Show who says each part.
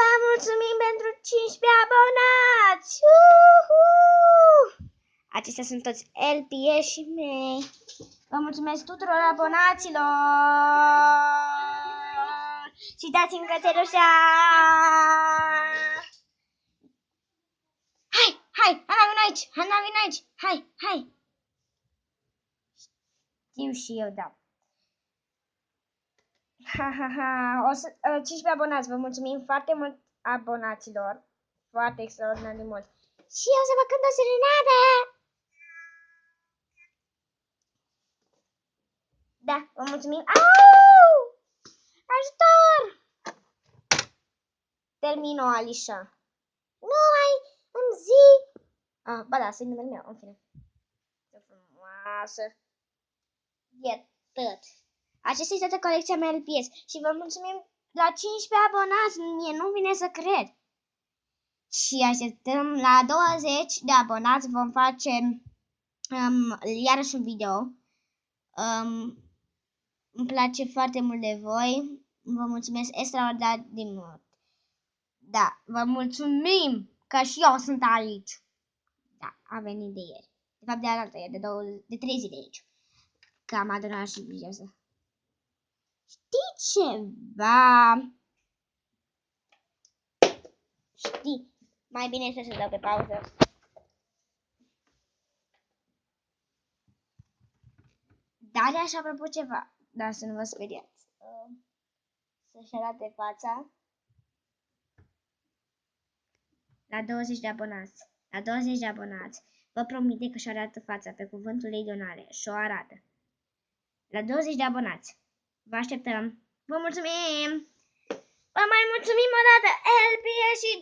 Speaker 1: Vă mulțumim pentru 15 abonați! Uhu! Acestea sunt toți LPS-și mei. Vă mulțumesc tuturor abonaților! Și dați-mi cățelușa! Hai, Ana, vin aici! Ana, vin aici! Hai! Știu și eu, da. Ha. 15 abonați, vă mulțumim foarte mult abonaților. Foarte extraordinar de mult. Și eu să vă cânt o serenadă! Da, vă mulțumim. Au! Ajutor! Termin-o, Alișa. Nu mai îmi zi. Ba da, să-i numele meu, în fine. Ce frumoasă. E tot. Acesta este toată colecția mea LPS. Și vă mulțumim la 15 abonați. Mie nu vine să cred. Și așteptăm la 20 de abonați. Vom face iarăși un video. Îmi place foarte mult de voi. Vă mulțumesc extraordinar de mult. Da, vă mulțumim că și eu sunt aici. Da, a venit de ieri. De fapt de alaltă ieri, de 3 zile aici. Că am adunat și video să... Știi ceva? Știi? Mai bine să se dau pe pauză. Dar așa apropo ceva. Da, să nu vă speriați. Să-și arate fața. La 20 de abonați. La 20 de abonați. Vă promite că și arată fața pe cuvântul ei de onoare. Și o arată. La 20 de abonați. Vă așteptăm. Vă mulțumim! Vă mai mulțumim o dată, LPS și